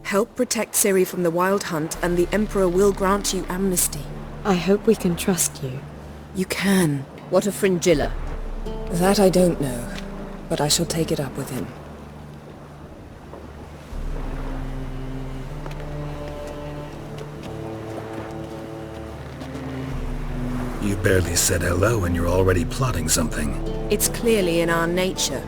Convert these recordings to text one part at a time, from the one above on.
Help protect Ciri from the Wild Hunt, and the Emperor will grant you amnesty. I hope we can trust you. You can. What of Fringilla? That I don't know, but I shall take it up with him. You barely said hello and you're already plotting something. It's clearly in our nature.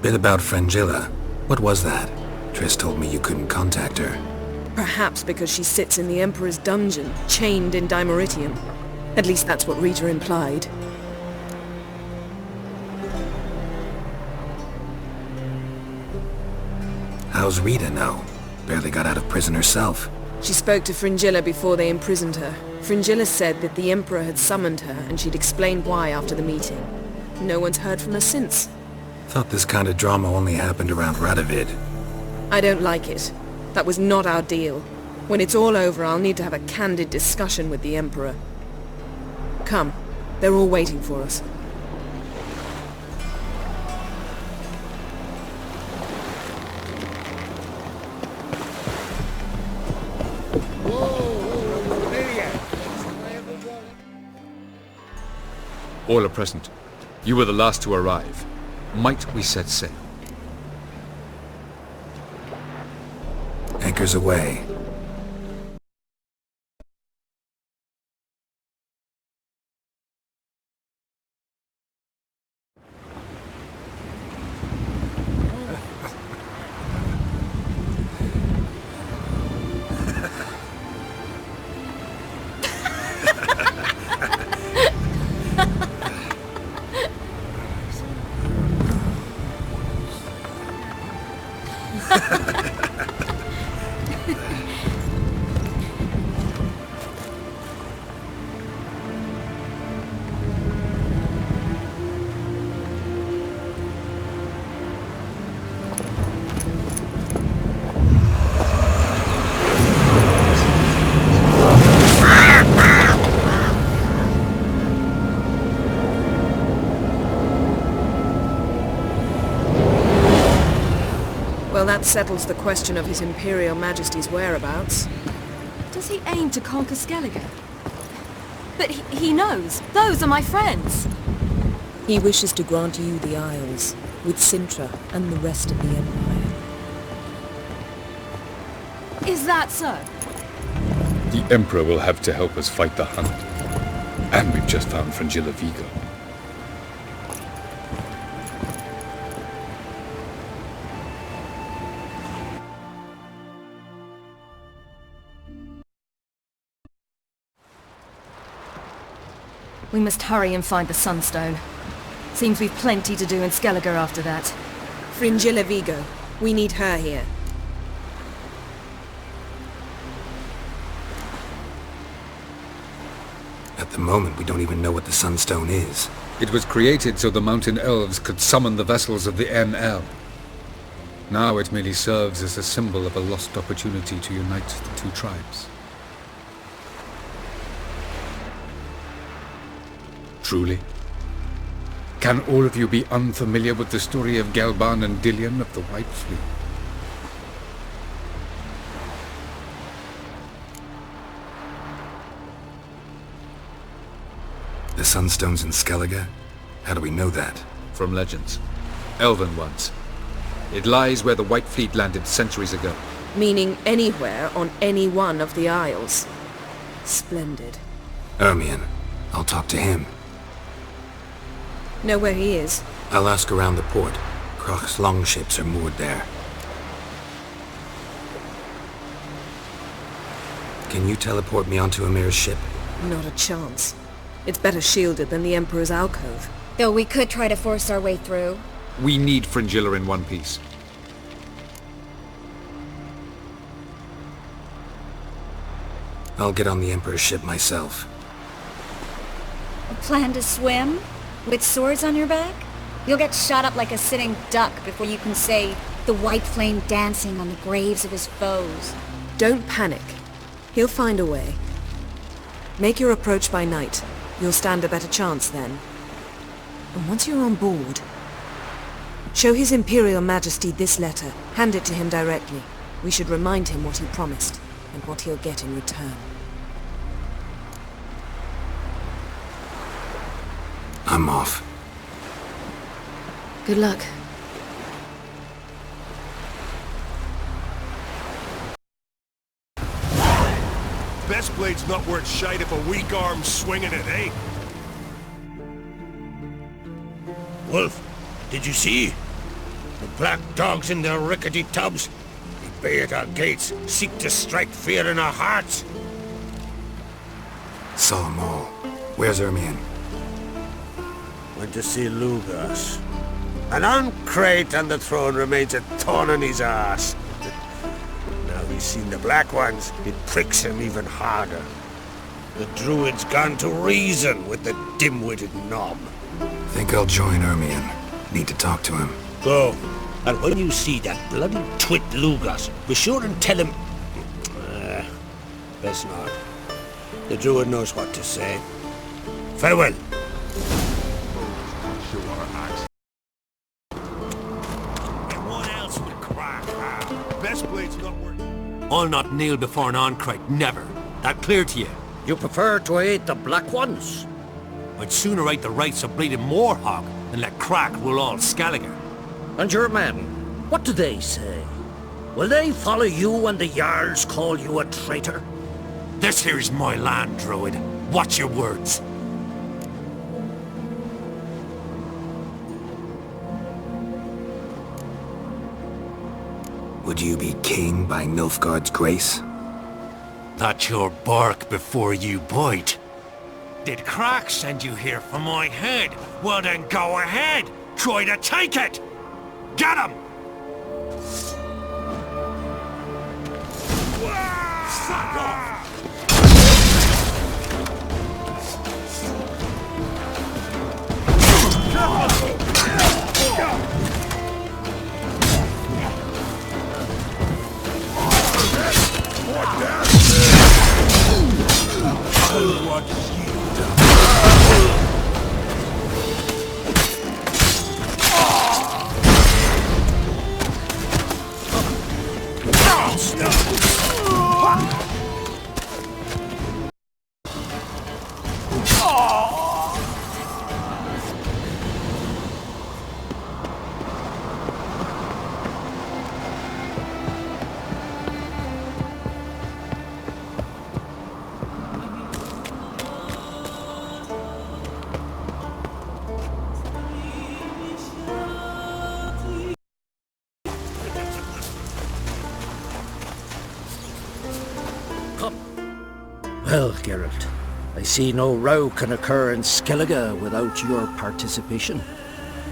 Bit about Fringilla. What was that? Triss told me you couldn't contact her. Perhaps because she sits in the Emperor's dungeon, chained in Dimeritium. At least that's what Rita implied. How's Rita now? Barely got out of prison herself. She spoke to Fringilla before they imprisoned her. Fringilla said that the Emperor had summoned her and she'd explained why after the meeting. No one's heard from her since. Thought this kind of drama only happened around Radovid. I don't like it. That was not our deal. When it's all over, I'll need to have a candid discussion with the Emperor. Come. They're all waiting for us. All are present. You were the last to arrive. Might we set sail? Anchors away. Well, that settles the question of His Imperial Majesty's whereabouts. Does he aim to conquer Skellige? But he knows. Those are my friends. He wishes to grant you the Isles, with Sintra and the rest of the Empire. Is that so? The Emperor will have to help us fight the Hunt. And we've just found Fringilla Vigo. We must hurry and find the Sunstone. Seems we've plenty to do in Skellige after that. Fringilla Vigo. We need her here. At the moment, we don't even know what the Sunstone is. It was created so the Mountain Elves could summon the vessels of the ML. Now it merely serves as a symbol of a lost opportunity to unite the two tribes. Truly? Can all of you be unfamiliar with the story of Gelban and Dillion of the White Fleet? The Sunstone's in Skellige? How do we know that? From legends. Elven ones. It lies where the White Fleet landed centuries ago. Meaning anywhere on any one of the Isles. Splendid. Ermion. I'll talk to him. Know where he is? I'll ask around the port. Croc's longships are moored there. Can you teleport me onto Amir's ship? Not a chance. It's better shielded than the Emperor's alcove. Though we could try to force our way through. We need Fringilla in one piece. I'll get on the Emperor's ship myself. A plan to swim? With swords on your back? You'll get shot up like a sitting duck before you can say the white flame dancing on the graves of his foes. Don't panic. He'll find a way. Make your approach by night. You'll stand a better chance then. And once you're on board, show His Imperial Majesty this letter. Hand it to him directly. We should remind him what he promised, and what he'll get in return. I'm off. Good luck. Best blade's not worth shite if a weak arm's swinging it, eh? Wolf, did you see? The black dogs in their rickety tubs. They bay at our gates, seek to strike fear in our hearts. Saw 'em all. Where's Ermion? Went to see Lugas. An uncrate on the throne remains a thorn in his arse. Now he's seen the Black Ones, it pricks him even harder. The druid's gone to reason with the dim-witted knob. Think I'll join Ermion. Need to talk to him. Go. And when you see that bloody twit Lugas, be sure and tell him... best not. The druid knows what to say. Farewell. What else would crack? Best blade's not worth... I'll not kneel before an Oncrite, never. That clear to you? You prefer to aid the Black Ones? I'd sooner right the rights of bleeding Moorhog than let Crack rule all Skellige. And your men, what do they say? Will they follow you when the Jarls call you a traitor? This here's my land, Druid. Watch your words. Would you be king by Nilfgaard's grace? That's your bark before you bite. Did Crack send you here for my head? Well then go ahead! Try to take it! Get him! Fuck off! Well, Geralt, I see no row can occur in Skellige without your participation.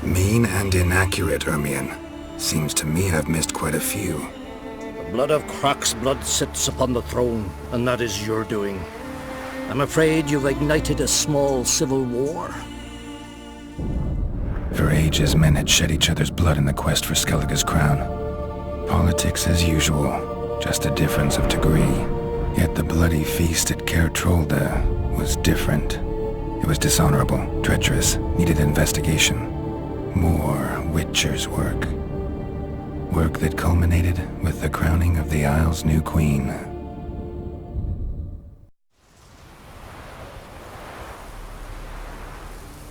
Mean and inaccurate, Ermion. Seems to me I've missed quite a few. The blood of Croc's blood sits upon the throne, and that is your doing. I'm afraid you've ignited a small civil war. For ages, men had shed each other's blood in the quest for Skellige's crown. Politics as usual, just a difference of degree. Yet the bloody feast at Caer Trolda was different. It was dishonorable, treacherous, needed investigation. More Witcher's work. Work that culminated with the crowning of the Isle's new queen.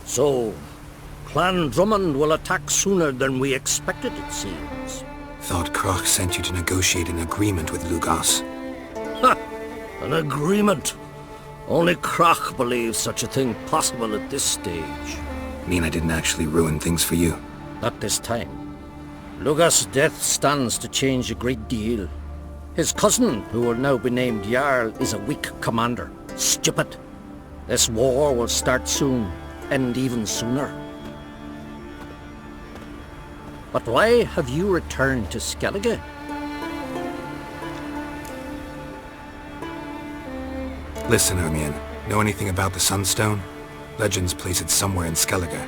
So, Clan Drummond will attack sooner than we expected, it seems. Thought Croc sent you to negotiate an agreement with Lugas. Ha! An agreement. Only Croc believes such a thing possible at this stage. Mean I didn't actually ruin things for you? Not this time. Lugas' death stands to change a great deal. His cousin, who will now be named Jarl, is a weak commander. Stupid. This war will start soon, end even sooner. But why have you returned to Skellige? Listen, Ermion. Know anything about the Sunstone? Legends place it somewhere in Skellige.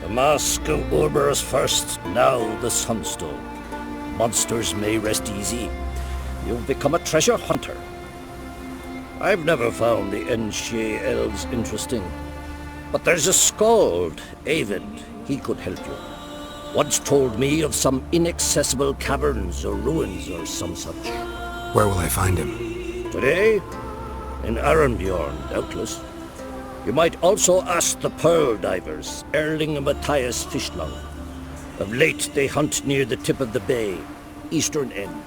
The mask of Urber's first, now the Sunstone. Monsters may rest easy. You've become a treasure hunter. I've never found the Enshe elves interesting. But there's a skald, Avid. He could help you. Once told me of some inaccessible caverns or ruins or some such. Where will I find him? Today? In Arenbjorn, doubtless. You might also ask the pearl divers, Erling and Matthias Fishlung. Of late they hunt near the tip of the bay, eastern end.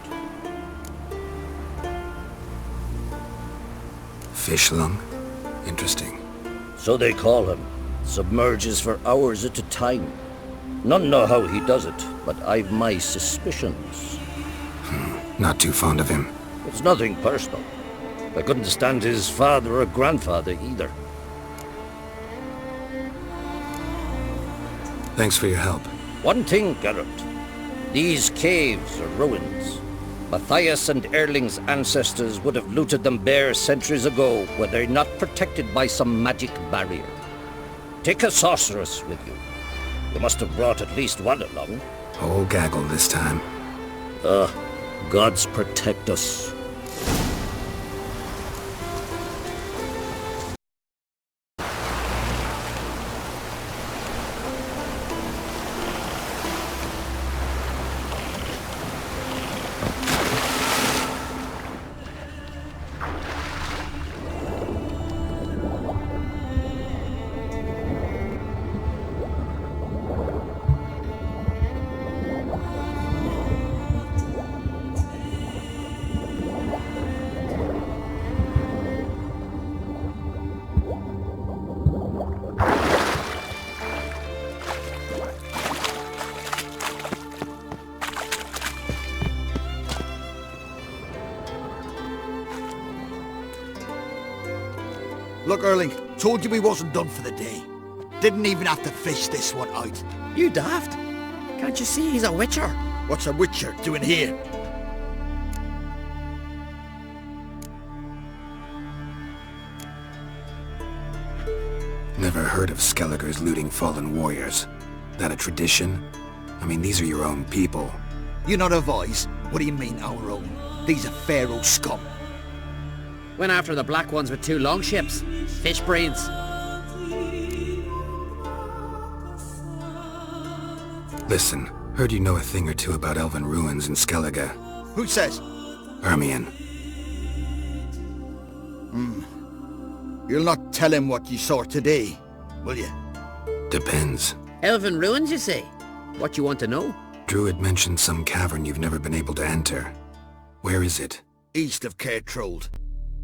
Fishlung? Interesting. So they call him. Submerges for hours at a time. None know how he does it, but I've my suspicions. Not too fond of him. It's nothing personal. I couldn't stand his father or grandfather either. Thanks for your help. One thing, Geralt. These caves are ruins. Matthias and Erling's ancestors would have looted them bare centuries ago were they not protected by some magic barrier. Take a sorceress with you. You must have brought at least one along. Whole gaggle this time. Gods protect us. Look, Erling, told you we wasn't done for the day. Didn't even have to fish this one out. You daft? Can't you see he's a witcher? What's a witcher doing here? Never heard of Skelligers looting fallen warriors. That a tradition? I mean, these are your own people. You not advise? What do you mean, our own? These are Pharaoh scum. Went after the black ones with 2 longships. Fish brains. Listen, heard you know a thing or two about elven ruins in Skellige. Who says? Ermion. You'll not tell him what you saw today, will you? Depends. Elven ruins, you say? What you want to know? Druid mentioned some cavern you've never been able to enter. Where is it? East of Cairtrold.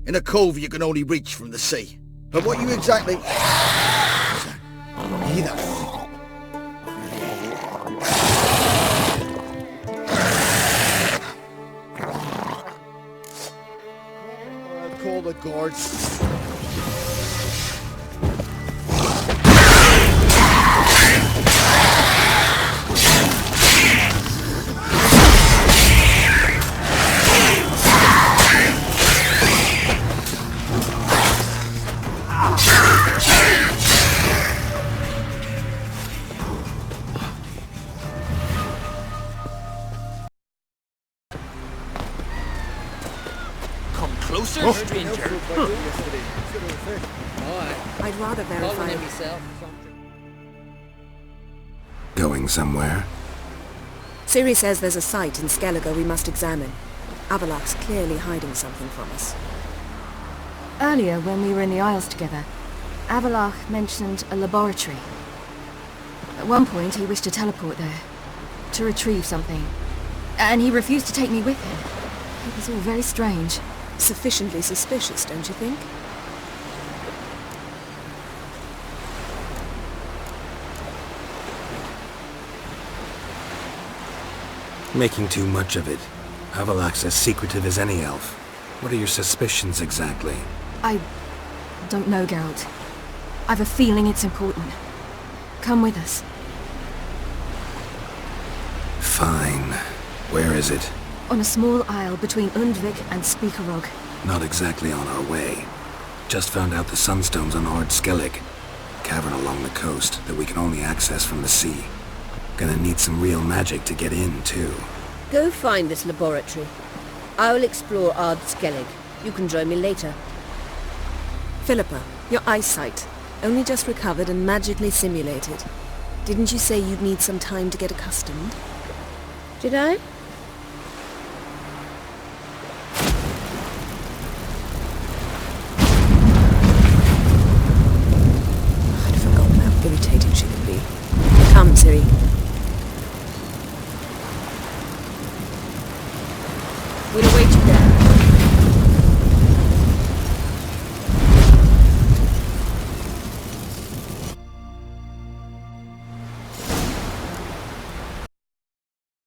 In a cove you can only reach from the sea. But what you exactly... Either. I'll call the guards. Closer, stranger. I'd rather verify. Going somewhere? Ciri says there's a site in Skellige we must examine. Avalak's clearly hiding something from us. Earlier, when we were in the Isles together, Avalach mentioned a laboratory. At one point, he wished to teleport there, to retrieve something, and he refused to take me with him. It was all very strange. Sufficiently suspicious, don't you think? Making too much of it. Avalak's as secretive as any elf. What are your suspicions exactly? I don't know, Geralt. I've a feeling it's important. Come with us. Fine. Where is it? On a small isle between Undvik and Speakerog. Not exactly on our way. Just found out the sunstones on Ard Skellig. Cavern along the coast that we can only access from the sea. Gonna need some real magic to get in, too. Go find this laboratory. I will explore Ard Skellig. You can join me later. Philippa, your eyesight. Only just recovered and magically simulated. Didn't you say you'd need some time to get accustomed? Did I?